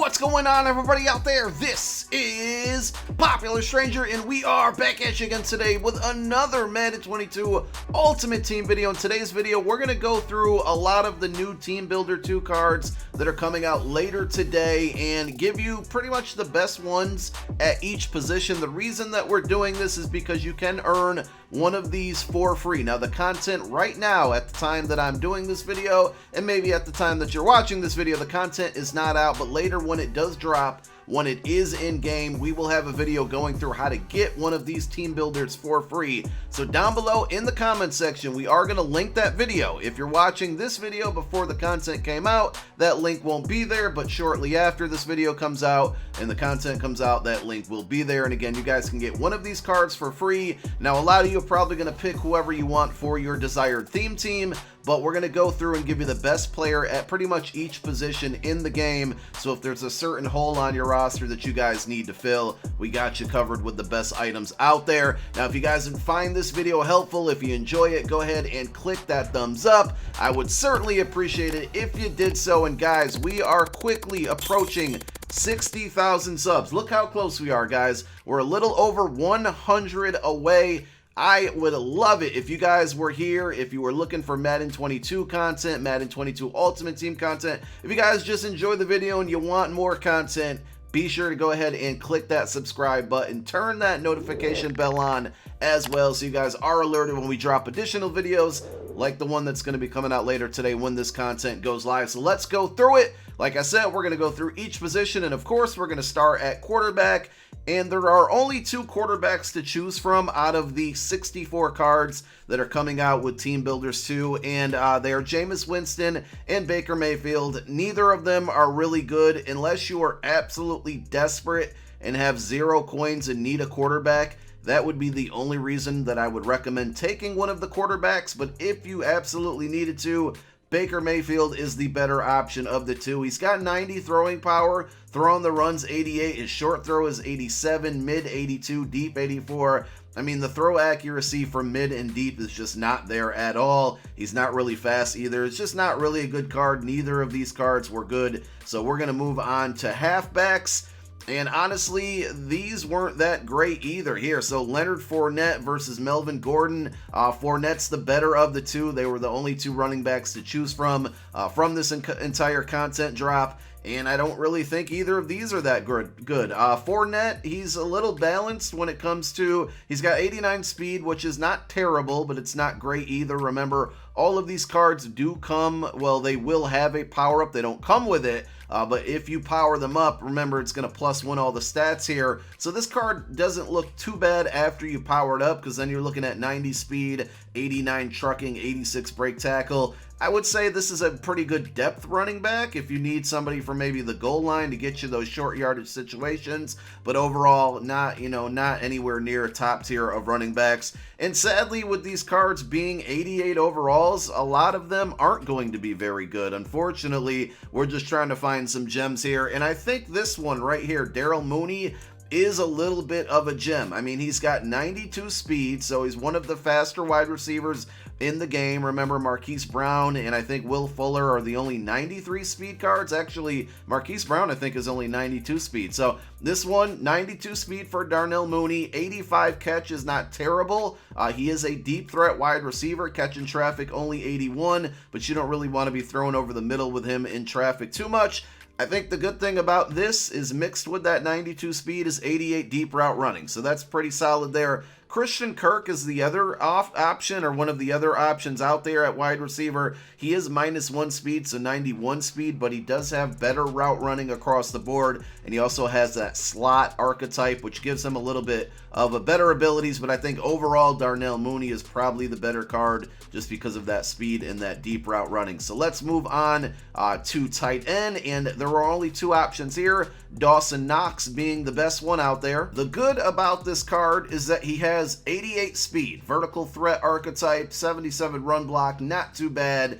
What's going on, everybody out there? This is Popular Stranger, and we are back at you again today with another Madden 22 Ultimate Team video. In today's video, we're going to go through a lot of the new Team Builder 2 cards that are coming out later today and give you pretty much the best ones at each position. The reason that we're doing this is because you can earn one of these for free. Now, the content right now, at the time that I'm doing this video, and maybe at the time that you're watching this video, the content is not out, but later when it does drop, when it is in game, we will have a video going through how to get one of these team builders for free. So down below in the comment section, we are going to link that video. If you're watching this video before the content came out, that link won't be there, but shortly after this video comes out and the content comes out, that link will be there. And again, you guys can get one of these cards for free. Now, a lot of you are probably going to pick whoever you want for your desired theme team, but we're going to go through and give you the best player at pretty much each position in the game. So if there's a certain hole on your roster that you guys need to fill, we got you covered with the best items out there. Now, if you guys find this video helpful, if you enjoy it, go ahead and click that thumbs up. I would certainly appreciate it if you did so. And guys, we are quickly approaching 60,000 subs. Look how close we are, guys. We're a little over 100 away. I would love it if you guys were here, if you were looking for Madden 22 content, Madden 22 Ultimate Team content. If you guys just enjoyed the video and you want more content, be sure to go ahead and click that subscribe button. Turn that notification bell on as well so you guys are alerted when we drop additional videos like the one that's going to be coming out later today when this content goes live. So let's go through it. Like I said, we're going to go through each position, and of course, we're going to start at quarterback. And there are only 2 quarterbacks to choose from out of the 64 cards that are coming out with Team Builders 2, and they are Jameis Winston and Baker Mayfield. Neither of them are really good unless you are absolutely desperate and have 0 coins and need a quarterback. That would be the only reason that I would recommend taking one of the quarterbacks, but if you absolutely needed to, Baker Mayfield is the better option of the 2. He's got 90 throwing power, throw on the runs 88, his short throw is 87, mid 82, deep 84. I mean, the throw accuracy from mid and deep is just not there at all. He's not really fast either. It's just not really a good card. Neither of these cards were good. So we're going to move on to halfbacks. And honestly, these weren't that great either here. So Leonard Fournette versus Melvin Gordon. Fournette's the better of the 2. They were the only 2 running backs to choose from this entire content drop. And I don't really think either of these are that good. Fournette, he's a little balanced when it comes to, he's got 89 speed, which is not terrible, but it's not great either. Remember, all of these cards do come, well, they will have a power-up. They don't come with it, but if you power them up, remember, it's going to +1 all the stats here. So this card doesn't look too bad after you power it up, because then you're looking at 90 speed, 89 trucking, 86 break tackle. I would say this is a pretty good depth running back if you need somebody from maybe the goal line to get you those short yardage situations, but overall not anywhere near a top tier of running backs. And sadly, with these cards being 88 overalls, a lot of them aren't going to be very good. Unfortunately, we're just trying to find some gems here, and I think this one right here, Darnell Mooney, is a little bit of a gem. I mean, he's got 92 speed, so he's one of the faster wide receivers in the game. Remember, Marquise Brown and I think Will Fuller are the only 93 speed cards. Actually, Marquise Brown I think is only 92 speed. So this one, 92 speed for Darnell Mooney, 85 catch is not terrible. He is a deep threat wide receiver, catching traffic only 81, but you don't really want to be thrown over the middle with him in traffic too much. I think the good thing about this is mixed with that 92 speed is 88 deep route running. So that's pretty solid there. Christian Kirk is the other option, or one of the other options out there at wide receiver. He is -1 speed, so 91 speed, but he does have better route running across the board, and he also has that slot archetype, which gives him a little bit of a better abilities. But I think overall, Darnell Mooney is probably the better card just because of that speed and that deep route running. So let's move on to tight end, and there are only 2 options here, Dawson Knox being the best one out there. The good about this card is that he has 88 speed, vertical threat archetype, 77 run block, not too bad.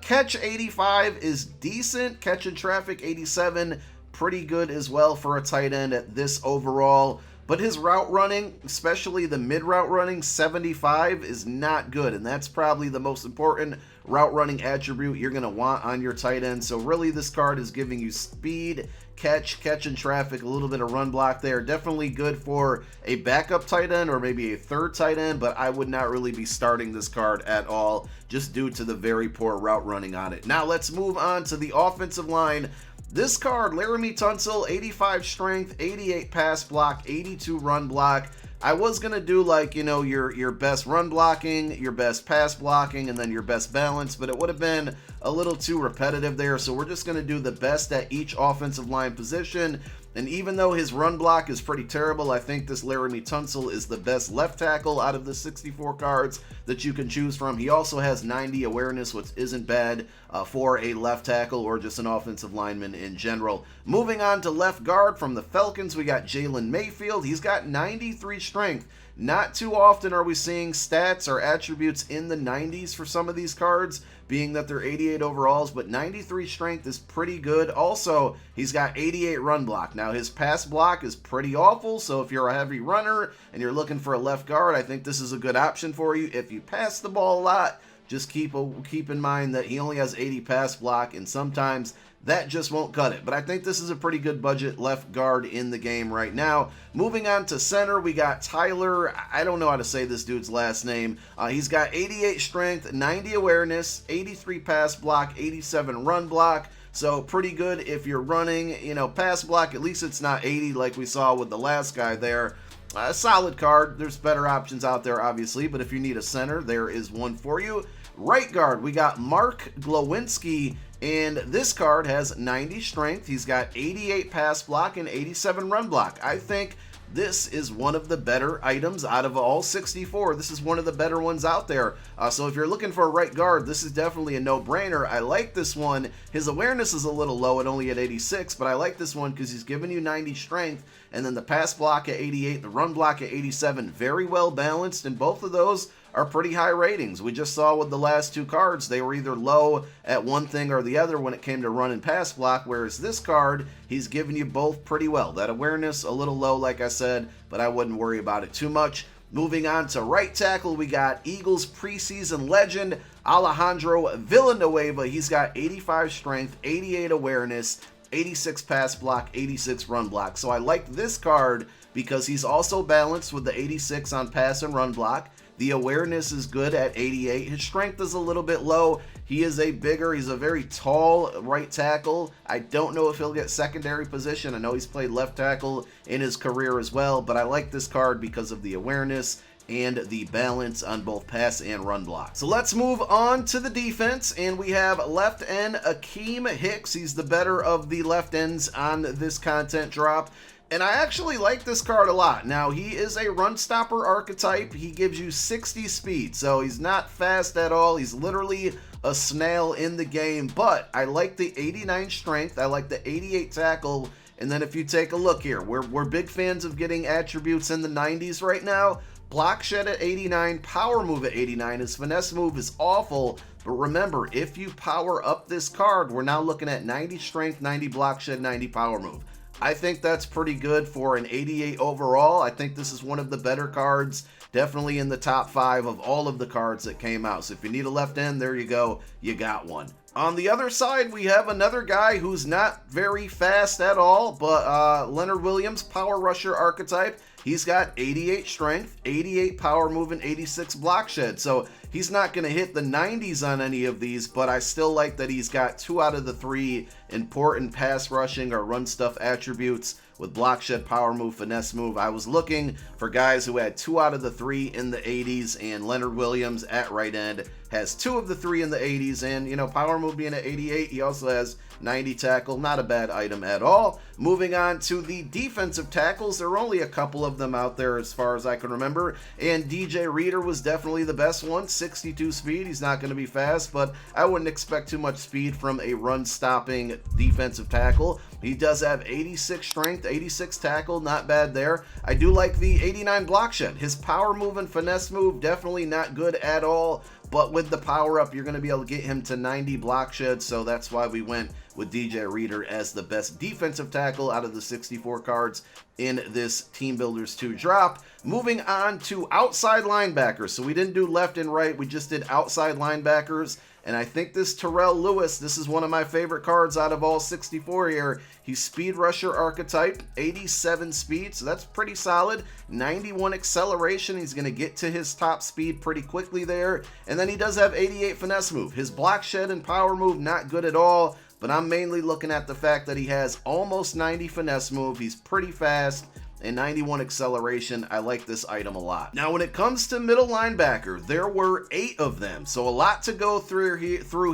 Catch 85 is decent, catch and traffic 87, pretty good as well for a tight end at this overall. But his route running, especially the mid route running, 75 is not good, and that's probably the most important route running attribute you're going to want on your tight end. So really, this card is giving you speed catch in traffic, a little bit of run block there. Definitely good for a backup tight end or maybe a third tight end, but I would not really be starting this card at all just due to the very poor route running on it. Now let's move on to the offensive line. This card, Laramie Tunsil, 85 strength, 88 pass block, 82 run block. I was going to do like, you know, your best run blocking, your best pass blocking, and then your best balance, but it would have been a little too repetitive there, so we're just going to do the best at each offensive line position. And even though his run block is pretty terrible, I think this Laramie Tunsil is the best left tackle out of the 64 cards that you can choose from. He also has 90 awareness, which isn't bad for a left tackle or just an offensive lineman in general. Moving on to left guard from the Falcons, we got Jalen Mayfield. He's got 93 strength. Not too often are we seeing stats or attributes in the 90s for some of these cards, being that they're 88 overalls, but 93 strength is pretty good. Also, he's got 88 run block. Now, his pass block is pretty awful, so if you're a heavy runner and you're looking for a left guard, I think this is a good option for you. If you pass the ball a lot, just keep in mind that he only has 80 pass block, and sometimes that just won't cut it. But I think this is a pretty good budget left guard in the game right now. Moving on to center, we got Tyler. I don't know how to say this dude's last name. He's got 88 strength, 90 awareness, 83 pass block, 87 run block. So pretty good if you're running, you know, pass block. At least it's not 80 like we saw with the last guy there. A solid card. There's better options out there, obviously, but if you need a center, there is one for you. Right guard, we got Mark Glowinski, and this card has 90 strength. He's got 88 pass block and 87 run block. I think this is one of the better items out of all 64. This is one of the better ones out there. So if you're looking for a right guard, this is definitely a no-brainer. I like this one. His awareness is a little low at only at 86, but I like this one because he's giving you 90 strength, and then the pass block at 88, the run block at 87, very well balanced, and both of those are pretty high ratings. We just saw with the last two cards, they were either low at one thing or the other when it came to run and pass block, whereas this card, he's giving you both pretty well. That awareness, a little low, like I said, but I wouldn't worry about it too much. Moving on to right tackle, we got Eagles preseason legend, Alejandro Villanueva. He's got 85 strength, 88 awareness, 86 pass block, 86 run block. So I like this card because he's also balanced with the 86 on pass and run block. The awareness is good at 88. His strength is a little bit low. He's a very tall right tackle. I don't know if he'll get secondary position. I know he's played left tackle in his career as well, but I like this card because of the awareness and the balance on both pass and run block. So let's move on to the defense, and we have left end Akeem Hicks. He's the better of the left ends on this content drop. And I actually like this card a lot. Now, he is a run stopper archetype. He gives you 60 speed, so he's not fast at all. He's literally a snail in the game, but I like the 89 strength. I like the 88 tackle. And then if you take a look here, we're big fans of getting attributes in the 90s right now. Block shed at 89, power move at 89. His finesse move is awful, but remember, if you power up this card, we're now looking at 90 strength, 90 block shed, 90 power move. I think that's pretty good for an 88 overall. I think this is one of the better cards, definitely in the top 5 of all of the cards that came out. So if you need a left end, there you go, you got one. On the other side, we have another guy who's not very fast at all, but Leonard Williams, power rusher archetype. He's got 88 strength, 88 power move, and 86 block shed. So he's not going to hit the 90s on any of these, but I still like that he's got 2 out of the 3 important pass rushing or run stuff attributes with block shed, power move, finesse move. I was looking for guys who had 2 out of the 3 in the 80s, and Leonard Williams at right end has 2 of the 3 in the 80s, and, you know, power move being at 88, he also has 90 tackle. Not a bad item at all. Moving on to the defensive tackles, there are only a couple of them out there as far as I can remember, and DJ Reader was definitely the best one. 62 speed. He's not going to be fast, but I wouldn't expect too much speed from a run-stopping defensive tackle. He does have 86 strength, 86 tackle, not bad there. I do like the 89 block shed. His power move and finesse move, definitely not good at all, but with the power up, you're going to be able to get him to 90 block shed, so that's why we went with DJ Reader as the best defensive tackle out of the 64 cards in this Team Builders 2 drop. Moving on to outside linebackers. So we didn't do left and right, we just did outside linebackers. And I think this Terrell Lewis, this is one of my favorite cards out of all 64 here. He's speed rusher archetype, 87 speed, so that's pretty solid. 91 acceleration, he's going to get to his top speed pretty quickly there. And then he does have 88 finesse move. His block shed and power move, not good at all. But I'm mainly looking at the fact that he has almost 90 finesse move. He's pretty fast. And 91 acceleration. I like this item a lot. Now, when it comes to middle linebacker, there were 8 of them. So a lot to go through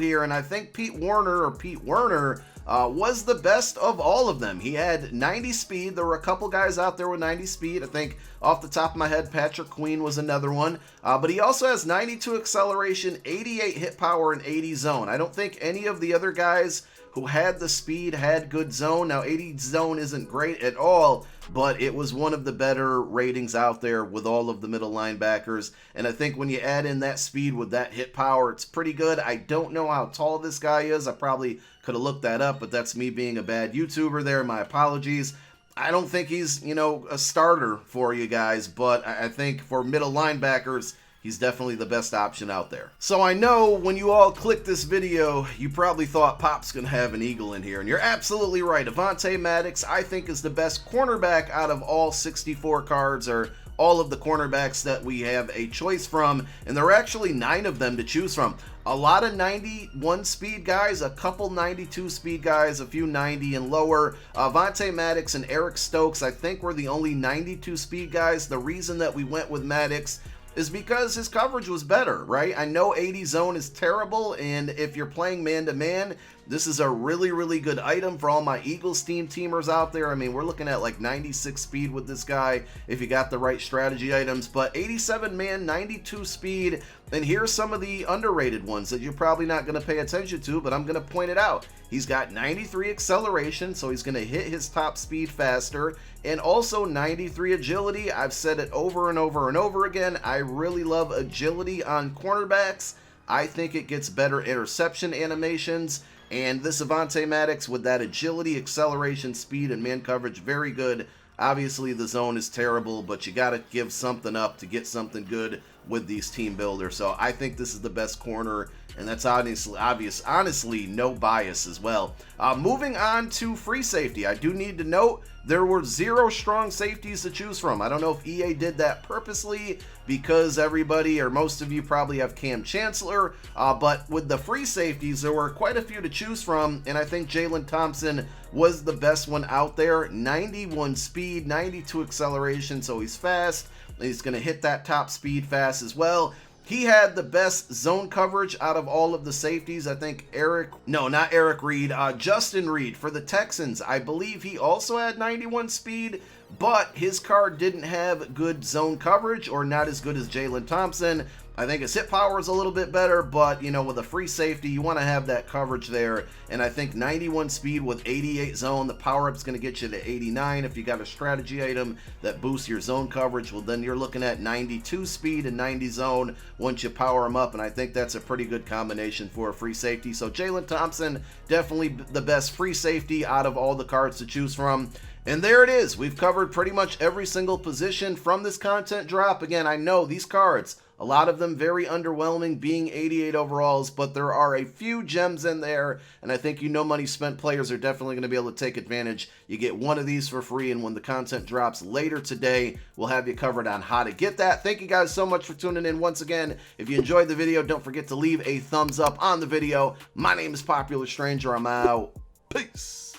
here. And I think Pete Werner was the best of all of them. He had 90 speed. There were a couple guys out there with 90 speed. I think off the top of my head, Patrick Queen was another one. But he also has 92 acceleration, 88 hit power, and 80 zone. I don't think any of the other guys who had the speed had good zone. Now, 80 zone isn't great at all, but it was one of the better ratings out there with all of the middle linebackers. And I think when you add in that speed with that hit power, it's pretty good. I don't know how tall this guy is. I probably could have looked that up, but that's me being a bad YouTuber there. My apologies. I don't think he's, a starter for you guys, but I think for middle linebackers, he's definitely the best option out there. So I know when you all clicked this video, you probably thought Pop's going to have an eagle in here, and you're absolutely right. Avonte Maddox, I think, is the best cornerback out of all 64 cards, or all of the cornerbacks that we have a choice from, and there are actually 9 of them to choose from. A lot of 91 speed guys, a couple 92 speed guys, a few 90 and lower. Avonte Maddox and Eric Stokes, I think, were the only 92 speed guys. The reason that we went with Maddox is because his coverage was better, right? I know 80 zone is terrible, and if you're playing man-to-man, this is a really, really good item for all my Eagles teamers out there. I mean, we're looking at like 96 speed with this guy if you got the right strategy items, but 87 man, 92 speed, and here's some of the underrated ones that you're probably not going to pay attention to, but I'm going to point it out. He's got 93 acceleration, so he's going to hit his top speed faster, and also 93 agility. I've said it over and over and over again. I really love agility on cornerbacks. I think it gets better interception animations, and this Avonte Maddox with that agility, acceleration, speed, and man coverage, very good. Obviously, the zone is terrible, but you got to give something up to get something good with these team builders. So I think this is the best corner, and that's honestly no bias as well. Moving on to free safety, I do need to note there were 0 strong safeties to choose from. I don't know if EA did that purposely because everybody, or most of you, probably have Cam Chancellor, but with the free safeties, there were quite a few to choose from, and I think Jalen Thompson was the best one out there. 91 speed, 92 acceleration, so he's fast. He's going to hit that top speed fast as well. He had the best zone coverage out of all of the safeties. I think Justin Reed for the Texans. I believe he also had 91 speed, but his card didn't have good zone coverage, or not as good as Jalen Thompson. I think his hit power is a little bit better, but, with a free safety, you want to have that coverage there. And I think 91 speed with 88 zone, the power-up's going to get you to 89. If you got a strategy item that boosts your zone coverage, well, then you're looking at 92 speed and 90 zone once you power them up, and I think that's a pretty good combination for a free safety. So Jalen Thompson, definitely the best free safety out of all the cards to choose from. And there it is. We've covered pretty much every single position from this content drop. Again, I know these cards, a lot of them very underwhelming, being 88 overalls, but there are a few gems in there, and I think money spent players are definitely going to be able to take advantage. You get one of these for free, and when the content drops later today, we'll have you covered on how to get that. Thank you guys so much for tuning in once again. If you enjoyed the video, don't forget to leave a thumbs up on the video. My name is Popular Stranger. I'm out. Peace.